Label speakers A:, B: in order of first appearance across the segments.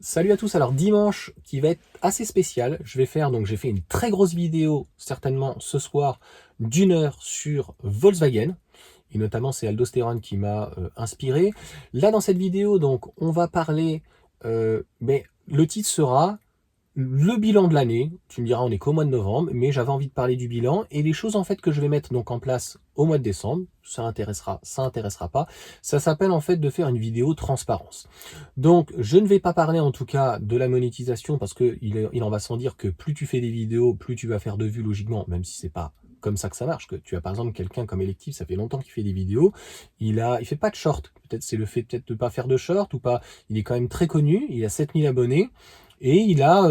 A: Salut à tous, alors dimanche qui va être assez spécial, j'ai fait une très grosse vidéo certainement ce soir d'1 heure sur Volkswagen, et notamment c'est Aldostérone qui m'a inspiré. Là dans cette vidéo donc on va parler, mais le titre sera le bilan de l'année. Tu me diras, on est qu'au mois de novembre, mais j'avais envie de parler du bilan et les choses en fait que je vais mettre donc en place au mois de décembre. Ça intéressera pas. Ça s'appelle en fait de faire une vidéo transparence. Donc, je ne vais pas parler en tout cas de la monétisation parce que il en va sans dire que plus tu fais des vidéos, plus tu vas faire de vues logiquement, même si c'est pas comme ça que ça marche. Que tu as par exemple quelqu'un comme Elective, ça fait longtemps qu'il fait des vidéos, il fait pas de short. Peut-être c'est le fait peut-être de pas faire de short ou pas. Il est quand même très connu, il a 7000 abonnés. Et il a,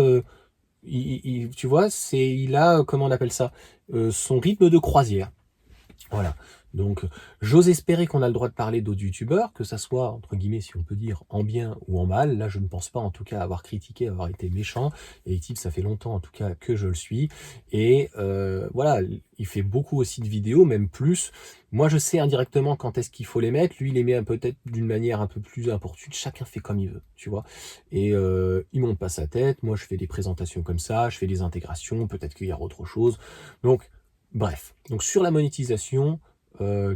A: tu vois, il a, comment on appelle ça, son rythme de croisière. Voilà. Donc, j'ose espérer qu'on a le droit de parler d'autres youtubeurs, que ça soit, entre guillemets, si on peut dire, en bien ou en mal. Là, je ne pense pas, en tout cas, avoir critiqué, avoir été méchant. Et type, ça fait longtemps, en tout cas, que je le suis. Et voilà, il fait beaucoup aussi de vidéos, même plus. Moi, je sais indirectement quand est-ce qu'il faut les mettre. Lui, il les met peut-être d'une manière un peu plus importune. Chacun fait comme il veut, tu vois. Et il monte pas sa tête. Moi, je fais des présentations comme ça, je fais des intégrations. Peut-être qu'il y a autre chose. Donc, bref. Donc, sur la monétisation,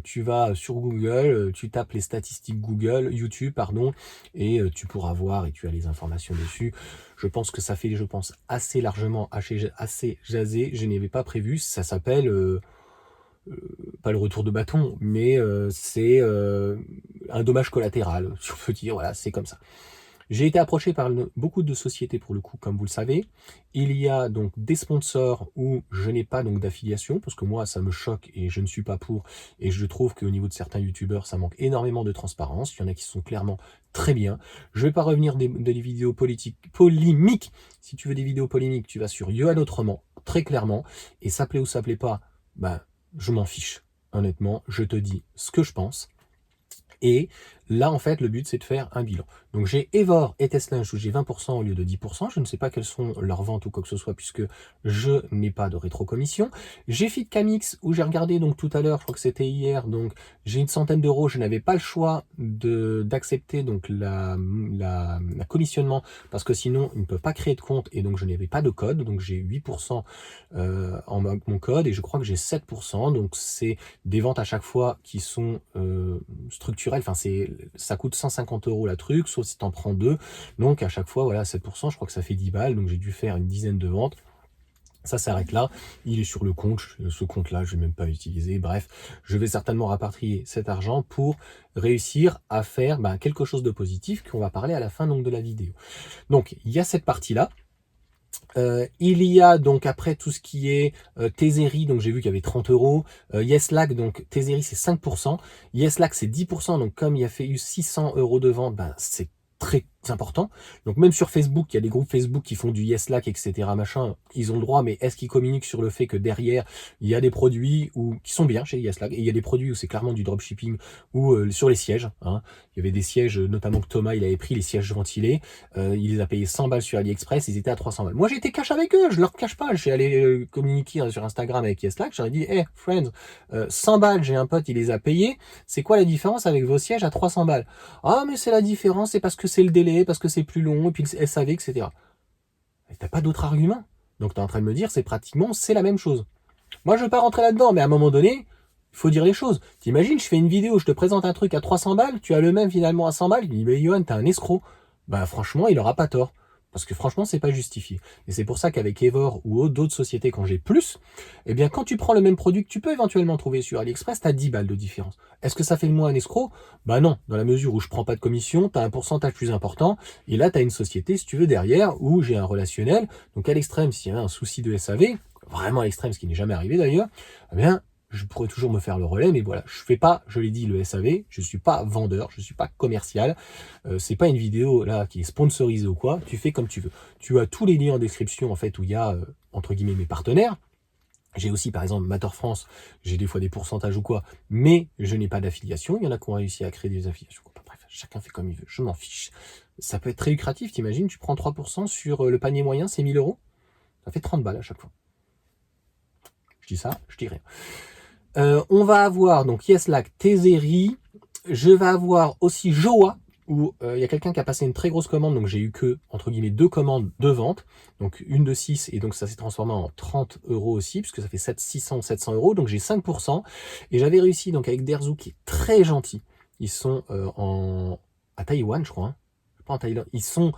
A: tu vas sur Google, tu tapes les statistiques Google, YouTube, pardon, et tu pourras voir et tu as les informations dessus. Je pense que ça fait, assez largement, assez jasé. Je n'avais pas prévu. Ça s'appelle, pas le retour de bâton, mais c'est un dommage collatéral, si on peut dire. Voilà, c'est comme ça. J'ai été approché par beaucoup de sociétés pour le coup, comme vous le savez. Il y a donc des sponsors où je n'ai pas donc d'affiliation, parce que moi ça me choque et je ne suis pas pour. Et je trouve qu'au niveau de certains youtubeurs, ça manque énormément de transparence. Il y en a qui sont clairement très bien. Je ne vais pas revenir des vidéos polémiques. Si tu veux des vidéos polémiques, tu vas sur Yoann Autrement, très clairement. Et ça plaît ou ça plaît pas, ben, je m'en fiche. Honnêtement, je te dis ce que je pense. Et là, en fait, le but, c'est de faire un bilan. Donc, j'ai Evor et Tesla où j'ai 20% au lieu de 10%. Je ne sais pas quelles sont leurs ventes ou quoi que ce soit, puisque je n'ai pas de rétrocommission. J'ai FitCamix, où j'ai regardé donc tout à l'heure, je crois que c'était hier, donc j'ai une centaine d'euros. Je n'avais pas le choix d'accepter donc la commissionnement, parce que sinon, ils ne peuvent pas créer de compte, et donc je n'avais pas de code. Donc, j'ai 8% en mon code, et je crois que j'ai 7%. Donc, c'est des ventes à chaque fois qui sont structurelles. Enfin, ça coûte 150 euros la truc, sauf si tu en prends deux. Donc à chaque fois, voilà, 7%, je crois que ça fait 10 balles. Donc j'ai dû faire une dizaine de ventes. Ça s'arrête là, il est sur le compte, ce compte-là, je ne vais même pas utiliser. Bref, je vais certainement rapatrier cet argent pour réussir à faire quelque chose de positif qu'on va parler à la fin donc, de la vidéo. Donc, il y a cette partie-là. Il y a donc après tout ce qui est Tezeri, donc j'ai vu qu'il y avait 30 euros. Yeslac, donc Tezeri c'est 5%. Yeslac c'est 10%, donc comme il a fait eu 600 euros de vente, c'est très important. Donc même sur Facebook, il y a des groupes Facebook qui font du Yeslac, etc. machin, ils ont le droit, mais est-ce qu'ils communiquent sur le fait que derrière, il y a des produits qui sont bien chez Yeslac, et il y a des produits où c'est clairement du dropshipping, ou sur les sièges, hein. Il y avait des sièges, notamment que Thomas, il avait pris les sièges ventilés, il les a payés 100 balles sur AliExpress, ils étaient à 300 balles. Moi, j'ai été cash avec eux, je leur cache pas. Je suis allé communiquer sur Instagram avec Yeslac, j'aurais dit, hey, friends, 100 balles, j'ai un pote, il les a payés. C'est quoi la différence avec vos sièges à 300 balles? Ah, mais c'est la différence, c'est parce que c'est le délai, parce que c'est plus long, et puis le SAV, etc. Et t'as pas d'autre argument. Donc, t'es en train de me dire, c'est la même chose. Moi, je veux pas rentrer là-dedans, mais à un moment donné, il faut dire les choses. T'imagines, je fais une vidéo, je te présente un truc à 300 balles, tu as le même finalement à 100 balles, il me dit, mais Johan, t'es un escroc. Bah, franchement, il aura pas tort. Parce que franchement, c'est pas justifié. Et c'est pour ça qu'avec Evor ou d'autres sociétés, quand j'ai plus, eh bien, quand tu prends le même produit que tu peux éventuellement trouver sur AliExpress, t'as 10 balles de différence. Est-ce que ça fait de moi un escroc? Bah non, dans la mesure où je prends pas de commission, t'as un pourcentage plus important, et là, t'as une société, si tu veux, derrière, où j'ai un relationnel. Donc, à l'extrême, s'il y a un souci de SAV, vraiment à l'extrême, ce qui n'est jamais arrivé d'ailleurs, eh bien, je pourrais toujours me faire le relais, mais voilà, je fais pas, je l'ai dit, le SAV, je suis pas vendeur, je suis pas commercial, c'est pas une vidéo là qui est sponsorisée ou quoi, tu fais comme tu veux. Tu as tous les liens en description en fait où il y a entre guillemets mes partenaires. J'ai aussi par exemple Matter France, j'ai des fois des pourcentages ou quoi, mais je n'ai pas d'affiliation, il y en a qui ont réussi à créer des affiliations. Bref, chacun fait comme il veut, je m'en fiche. Ça peut être très lucratif, t'imagines, tu prends 3% sur le panier moyen, c'est 1000 euros, ça fait 30 balles à chaque fois. Je dis ça, je dis rien. On va avoir donc Yeslac, Tezeri, je vais avoir aussi Joa, où il y a quelqu'un qui a passé une très grosse commande, donc j'ai eu que, entre guillemets, 2 commandes de vente, donc une de 6, et donc ça s'est transformé en 30 euros aussi, puisque ça fait 600 ou 700 euros, donc j'ai 5%, et j'avais réussi donc avec Derzu, qui est très gentil, ils sont à Taïwan, je crois, hein. Pas en Thaïlande, ils sont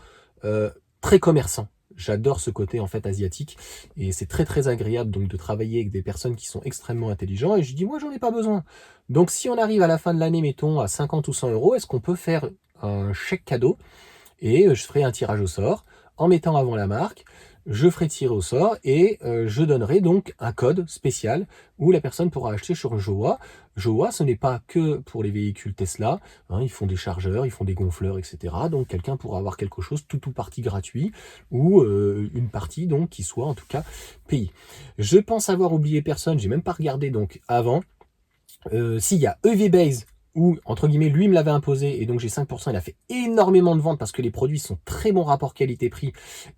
A: très commerçants. J'adore ce côté en fait asiatique et c'est très très agréable donc de travailler avec des personnes qui sont extrêmement intelligents et je dis moi j'en ai pas besoin. Donc si on arrive à la fin de l'année mettons à 50 ou 100 euros, est-ce qu'on peut faire un chèque cadeau et je ferai un tirage au sort en mettant avant la marque, je ferai tirer au sort et je donnerai donc un code spécial où la personne pourra acheter sur Jowa. Jowa, ce n'est pas que pour les véhicules Tesla, hein, ils font des chargeurs, ils font des gonfleurs, etc. Donc quelqu'un pourra avoir quelque chose tout ou partie gratuit ou une partie donc qui soit en tout cas payée. Je pense avoir oublié personne, j'ai même pas regardé donc avant. S'il y a EVBase où, entre guillemets, lui me l'avait imposé, et donc j'ai 5%, il a fait énormément de ventes parce que les produits sont très bons rapport qualité-prix,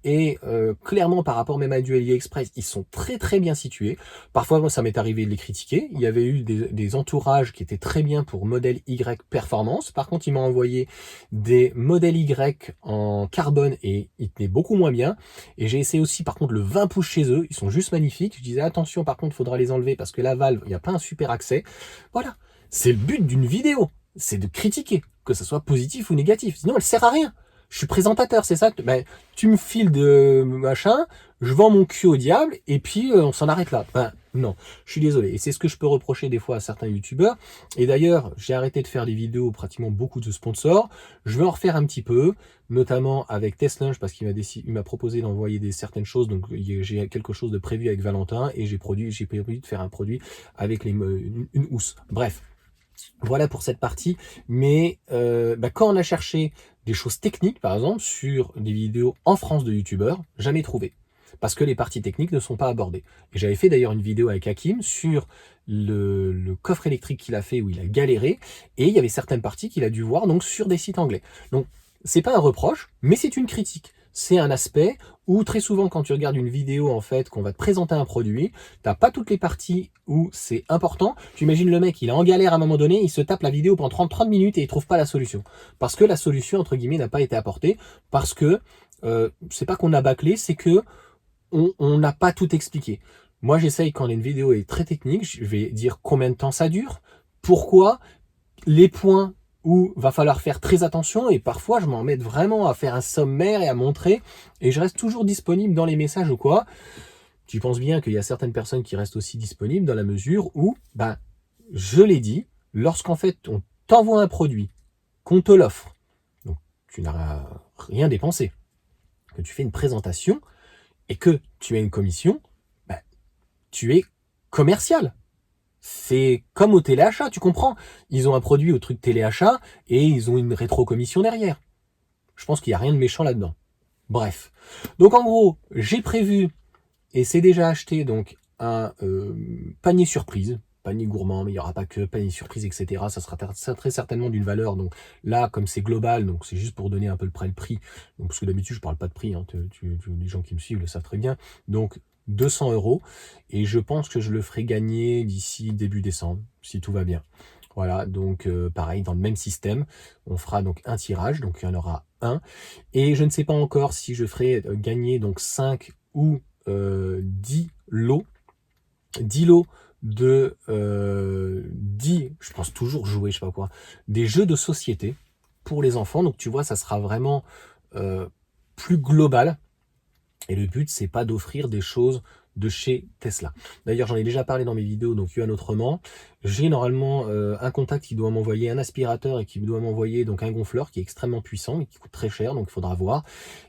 A: et clairement par rapport même à du AliExpress, ils sont très très bien situés. Parfois, moi, ça m'est arrivé de les critiquer, il y avait eu des entourages qui étaient très bien pour modèle Y performance, par contre, il m'a envoyé des modèles Y en carbone, et ils tenaient beaucoup moins bien, et j'ai essayé aussi, par contre, le 20 pouces chez eux, ils sont juste magnifiques, je disais, attention, par contre, il faudra les enlever, parce que la valve, il n'y a pas un super accès. Voilà. C'est le but d'une vidéo, c'est de critiquer, que ce soit positif ou négatif. Sinon, elle sert à rien. Je suis présentateur, c'est ça. Ben, tu me files de machin, je vends mon cul au diable, et puis on s'en arrête là. Ben, non, je suis désolé. Et c'est ce que je peux reprocher des fois à certains youtubeurs. Et d'ailleurs, j'ai arrêté de faire des vidéos pratiquement beaucoup de sponsors. Je vais en refaire un petit peu, notamment avec Testlunch, parce qu'il m'a proposé d'envoyer certaines choses. Donc j'ai quelque chose de prévu avec Valentin, et j'ai prévu de faire un produit avec une housse. Bref. Voilà pour cette partie, mais quand on a cherché des choses techniques, par exemple, sur des vidéos en France de youtubeurs, jamais trouvé. Parce que les parties techniques ne sont pas abordées. Et j'avais fait d'ailleurs une vidéo avec Hakim sur le coffre électrique qu'il a fait, où il a galéré, et il y avait certaines parties qu'il a dû voir donc sur des sites anglais. Donc, c'est pas un reproche, mais c'est une critique. C'est un aspect où très souvent quand tu regardes une vidéo en fait qu'on va te présenter un produit, t'as pas toutes les parties où c'est important. Tu imagines le mec, il est en galère à un moment donné, il se tape la vidéo pendant 30 minutes et il trouve pas la solution. Parce que la solution entre guillemets n'a pas été apportée, parce que c'est pas qu'on a bâclé, c'est que on n'a pas tout expliqué. Moi j'essaye quand une vidéo est très technique, je vais dire combien de temps ça dure, pourquoi, les points où va falloir faire très attention, et parfois je m'en mets vraiment à faire un sommaire et à montrer, et je reste toujours disponible dans les messages ou quoi. Tu penses bien qu'il y a certaines personnes qui restent aussi disponibles dans la mesure où, je l'ai dit, lorsqu'en fait on t'envoie un produit, qu'on te l'offre, donc tu n'as rien dépensé, que tu fais une présentation et que tu as une commission, tu es commercial. C'est comme au téléachat, tu comprends? Ils ont un produit au truc téléachat et ils ont une rétro-commission derrière. Je pense qu'il n'y a rien de méchant là-dedans. Bref. Donc en gros, j'ai prévu, et c'est déjà acheté, donc un panier surprise, panier gourmand, mais il n'y aura pas que panier surprise, etc. Ça sera très certainement d'une valeur. Donc là, comme c'est global, donc c'est juste pour donner un peu le prix. Donc, parce que d'habitude, je ne parle pas de prix. Hein, les gens qui me suivent le savent très bien. Donc 200 €. Et je pense que je le ferai gagner d'ici début décembre, si tout va bien. Voilà, donc pareil, dans le même système, on fera donc un tirage, donc il y en aura un. Et je ne sais pas encore si je ferai gagner donc 5 ou 10 lots. 10 lots de 10, je pense toujours jouer, je sais pas quoi, des jeux de société pour les enfants. Donc tu vois, ça sera vraiment plus global. Et le but, c'est pas d'offrir des choses de chez Tesla. D'ailleurs, j'en ai déjà parlé dans mes vidéos, donc Yuan Autrement. J'ai normalement un contact qui doit m'envoyer un aspirateur et qui doit m'envoyer donc un gonfleur qui est extrêmement puissant et qui coûte très cher, donc il faudra voir.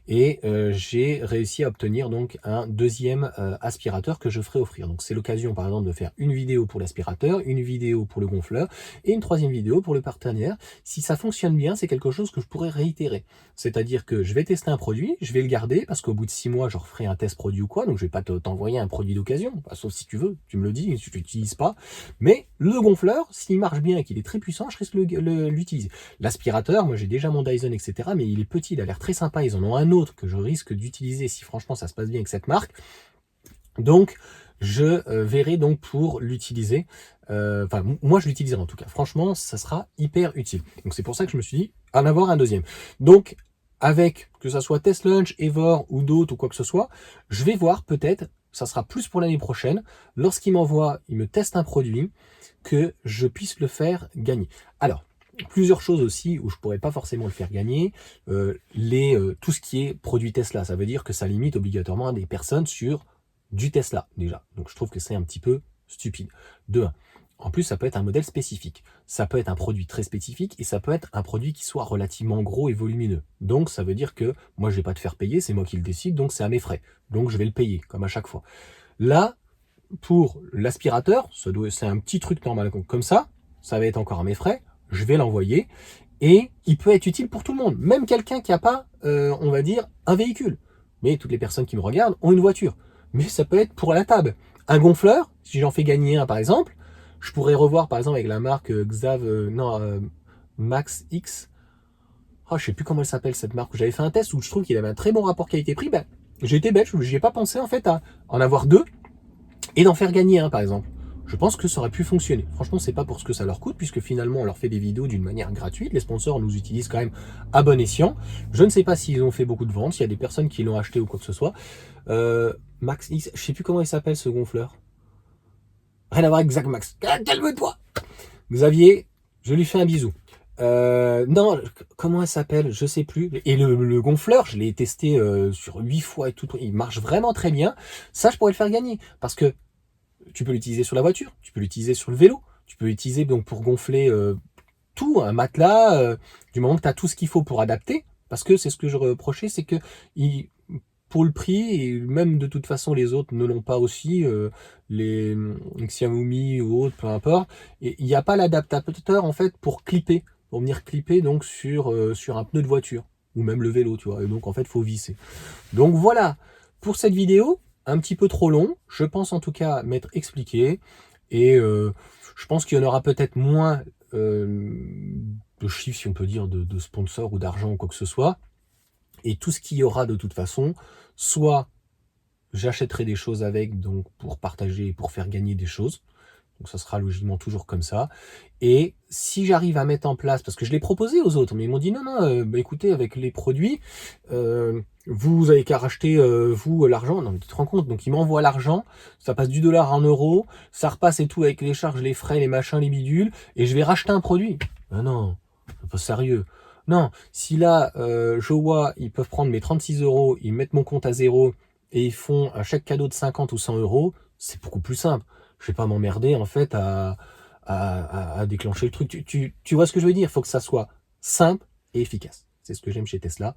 A: Et j'ai réussi à obtenir donc un deuxième aspirateur que je ferai offrir. Donc c'est l'occasion par exemple de faire une vidéo pour l'aspirateur, une vidéo pour le gonfleur et une troisième vidéo pour le partenaire. Si ça fonctionne bien, c'est quelque chose que je pourrais réitérer. C'est-à-dire que je vais tester un produit, je vais le garder parce qu'au bout de 6 mois, je referai un test produit ou quoi, donc je vais pas t'envoyer un produit d'occasion, sauf si tu veux, tu me le dis, si tu l'utilises pas. Mais le gonfleur, s'il marche bien et qu'il est très puissant, je risque de l'utiliser. L'aspirateur, moi j'ai déjà mon Dyson, etc., mais il est petit, il a l'air très sympa, ils en ont un autre que je risque d'utiliser si franchement ça se passe bien avec cette marque. Donc, je verrai donc pour l'utiliser. Moi, je l'utiliserai en tout cas. Franchement, ça sera hyper utile. Donc, c'est pour ça que je me suis dit, en avoir un deuxième. Donc, avec, que ça soit Test Lunch, Evor ou d'autres ou quoi que ce soit, je vais voir peut-être, ça sera plus pour l'année prochaine, lorsqu'il m'envoie, il me teste un produit, que je puisse le faire gagner. Alors, plusieurs choses aussi où je pourrais pas forcément le faire gagner, tout ce qui est produit Tesla, ça veut dire que ça limite obligatoirement des personnes sur du Tesla déjà. Donc je trouve que c'est un petit peu stupide. De un. En plus, ça peut être un modèle spécifique. Ça peut être un produit très spécifique et ça peut être un produit qui soit relativement gros et volumineux. Donc ça veut dire que moi je vais pas te faire payer, c'est moi qui le décide, donc c'est à mes frais. Donc je vais le payer, comme à chaque fois. Là, pour l'aspirateur, c'est un petit truc normal comme ça va être encore à mes frais, je vais l'envoyer et il peut être utile pour tout le monde, même quelqu'un qui n'a pas, on va dire, un véhicule. Mais toutes les personnes qui me regardent ont une voiture. Mais ça peut être pour la table. Un gonfleur, si j'en fais gagner un par exemple, je pourrais revoir par exemple avec la marque Max X. Oh, je sais plus comment elle s'appelle cette marque. J'avais fait un test où je trouve qu'il avait un très bon rapport qualité-prix. Ben, j'ai été bête, j'y ai pas pensé en fait à en avoir deux et d'en faire gagner un par exemple. Je pense que ça aurait pu fonctionner. Franchement, c'est pas pour ce que ça leur coûte, puisque finalement, on leur fait des vidéos d'une manière gratuite. Les sponsors nous utilisent quand même à bon escient. Je ne sais pas s'ils ont fait beaucoup de ventes, s'il y a des personnes qui l'ont acheté ou quoi que ce soit. Max X, je sais plus comment il s'appelle ce gonfleur. Rien à voir avec Zach Max. Calme-toi. Xavier, je lui fais un bisou. Non, comment elle s'appelle? Je sais plus. Et le gonfleur, je l'ai testé sur 8 fois et tout. Il marche vraiment très bien. Ça, je pourrais le faire gagner. Parce que tu peux l'utiliser sur la voiture, tu peux l'utiliser sur le vélo, tu peux l'utiliser donc pour gonfler tout, un matelas, du moment que tu as tout ce qu'il faut pour adapter. Parce que c'est ce que je reprochais, c'est que pour le prix, et même de toute façon les autres ne l'ont pas aussi, les Xiaomi ou autres, peu importe, et il n'y a pas l'adaptateur en fait pour clipper, pour venir clipper donc sur un pneu de voiture, ou même le vélo, tu vois, et donc en fait il faut visser. Donc voilà, pour cette vidéo, un petit peu trop long, je pense en tout cas m'être expliqué, et je pense qu'il y en aura peut-être moins de chiffres, si on peut dire, de sponsors ou d'argent ou quoi que ce soit, et tout ce qu'il y aura de toute façon, soit j'achèterai des choses avec, donc pour partager et pour faire gagner des choses, donc ça sera logiquement toujours comme ça. Et si j'arrive à mettre en place, parce que je l'ai proposé aux autres, mais ils m'ont dit non, non, bah écoutez, avec les produits, vous avez qu'à racheter, vous, l'argent. Non, mais tu te rends compte, donc ils m'envoient l'argent, ça passe du dollar en euros, ça repasse et tout avec les charges, les frais, les machins, les bidules, et je vais racheter un produit. Ah non, c'est pas sérieux. Non, si là, je vois, ils peuvent prendre mes 36 euros, ils mettent mon compte à zéro, et ils font un chèque cadeau de 50 ou 100 euros, c'est beaucoup plus simple. Je vais pas m'emmerder en fait à déclencher le truc. Tu vois ce que je veux dire? Il faut que ça soit simple et efficace. C'est ce que j'aime chez Tesla.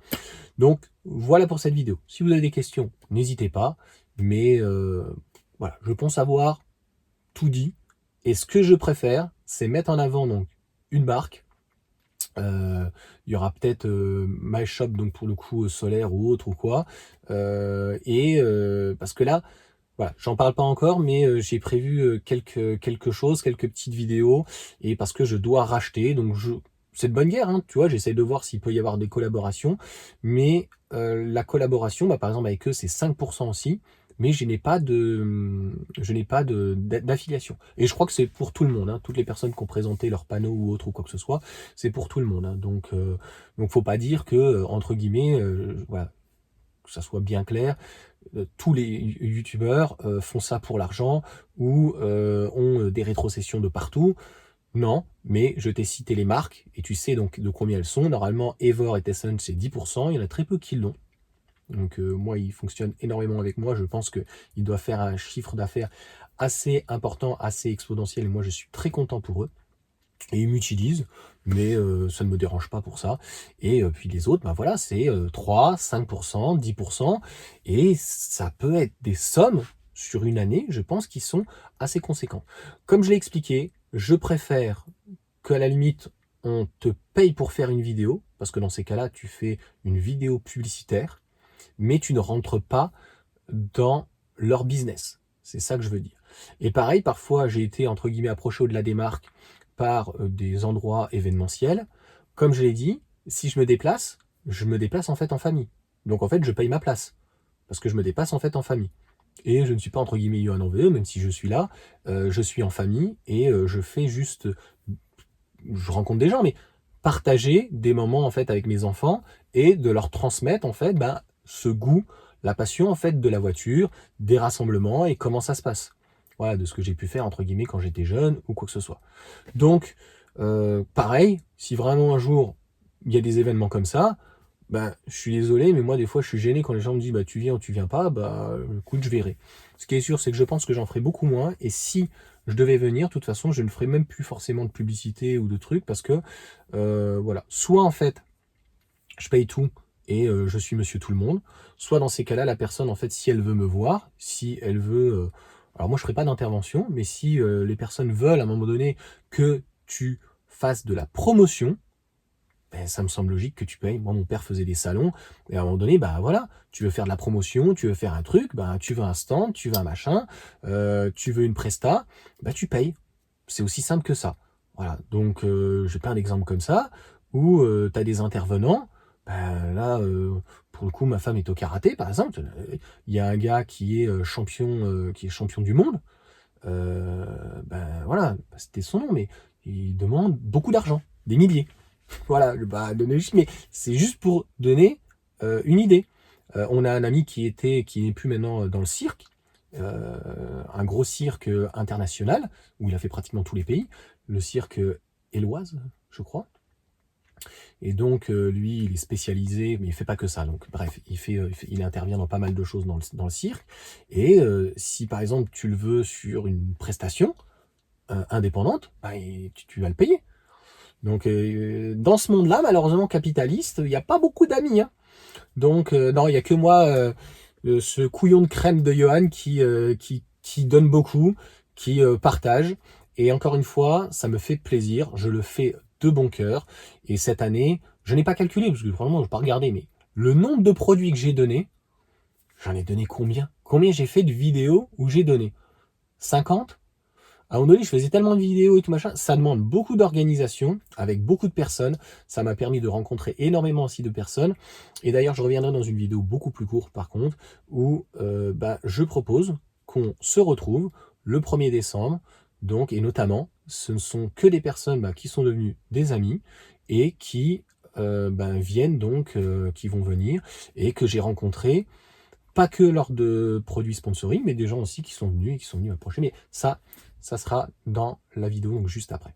A: Donc voilà pour cette vidéo. Si vous avez des questions, n'hésitez pas. Mais voilà, je pense avoir tout dit. Et ce que je préfère, c'est mettre en avant donc une marque. Il y aura peut-être My Shop, donc pour le coup solaire ou autre ou quoi. Parce que là, voilà, j'en parle pas encore, mais j'ai prévu quelque chose, quelques petites vidéos, et parce que je dois racheter, donc c'est de bonne guerre, hein, tu vois, j'essaie de voir s'il peut y avoir des collaborations, mais la collaboration, bah, par exemple avec eux, c'est 5% aussi, mais d'affiliation. Et je crois que c'est pour tout le monde, hein, toutes les personnes qui ont présenté leurs panneaux ou autre ou quoi que ce soit, c'est pour tout le monde, hein, donc faut pas dire que, entre guillemets, voilà, que ça soit bien clair, tous les youtubeurs font ça pour l'argent ou ont des rétrocessions de partout. Non, mais je t'ai cité les marques et tu sais donc de combien elles sont. Normalement, Evor et Tesson, c'est 10%. Il y en a très peu qui l'ont. Donc moi, ils fonctionnent énormément avec moi. Je pense qu'ils doivent faire un chiffre d'affaires assez important, assez exponentiel. Et moi, je suis très content pour eux. Et ils m'utilisent, mais ça ne me dérange pas pour ça. Et puis les autres, ben voilà, c'est 3, 5%, 10%, et ça peut être des sommes sur une année, je pense, qui sont assez conséquentes. Comme je l'ai expliqué, je préfère qu'à la limite, on te paye pour faire une vidéo, parce que dans ces cas-là, tu fais une vidéo publicitaire, mais tu ne rentres pas dans leur business. C'est ça que je veux dire. Et pareil, parfois, j'ai été, entre guillemets, approché au-delà des marques par des endroits événementiels. Comme je l'ai dit, si je me déplace en fait en famille. Donc en fait, je paye ma place. Parce que je me déplace en fait en famille. Et je ne suis pas entre guillemets un envie, même si je suis là, je suis en famille et je fais juste... Je rencontre des gens, mais partager des moments en fait avec mes enfants et de leur transmettre en fait ce goût, la passion en fait de la voiture, des rassemblements et comment ça se passe. Voilà, de ce que j'ai pu faire entre guillemets quand j'étais jeune ou quoi que ce soit. Donc, pareil, si vraiment un jour il y a des événements comme ça, je suis désolé, mais moi des fois je suis gêné quand les gens me disent tu viens ou tu viens pas, écoute, je verrai. Ce qui est sûr, c'est que je pense que j'en ferai beaucoup moins, et si je devais venir, de toute façon, je ne ferai même plus forcément de publicité ou de trucs, parce que voilà, soit en fait je paye tout et je suis monsieur tout le monde, soit dans ces cas-là, la personne en fait, si elle veut me voir, si elle veut alors moi je ferai pas d'intervention, mais si les personnes veulent à un moment donné que tu fasses de la promotion, ça me semble logique que tu payes. Moi, mon père faisait des salons, et à un moment donné, voilà, tu veux faire de la promotion, tu veux faire un truc, tu veux un stand, tu veux un machin, tu veux une presta, tu payes. C'est aussi simple que ça. Voilà, donc j'ai plein d'exemples comme ça, où tu as des intervenants, là, pour le coup, ma femme est au karaté, par exemple. Il y a un gars qui est champion du monde. Voilà, c'était son nom, mais il demande beaucoup d'argent, des milliers. Voilà, donner juste, mais c'est juste pour donner une idée. On a un ami qui n'est plus maintenant dans le cirque, un gros cirque international, où il a fait pratiquement tous les pays, le cirque Éloise, je crois. Et donc, lui, il est spécialisé, mais il fait pas que ça. Donc, bref, il intervient dans pas mal de choses dans le cirque. Et si, par exemple, tu le veux sur une prestation indépendante, tu vas le payer. Donc, dans ce monde-là, malheureusement capitaliste, il n'y a pas beaucoup d'amis. Hein. Donc, non, il n'y a que moi, ce couillon de crème de Johan qui donne beaucoup, qui partage. Et encore une fois, ça me fait plaisir. Je le fais de bon cœur. Et cette année, je n'ai pas calculé, parce que vraiment, je n'ai pas regardé, mais le nombre de produits que j'ai donné, j'en ai donné combien? Combien j'ai fait de vidéos où j'ai donné? 50? À un moment donné, je faisais tellement de vidéos et tout machin, ça demande beaucoup d'organisation, avec beaucoup de personnes. Ça m'a permis de rencontrer énormément aussi de personnes. Et d'ailleurs, je reviendrai dans une vidéo beaucoup plus courte, par contre, où je propose qu'on se retrouve le 1er décembre. Donc, et notamment, ce ne sont que des personnes qui sont devenues des amis et qui viennent donc, qui vont venir et que j'ai rencontrés, pas que lors de produits sponsoring, mais des gens aussi qui sont venus et qui sont venus approcher. Mais ça sera dans la vidéo, donc juste après.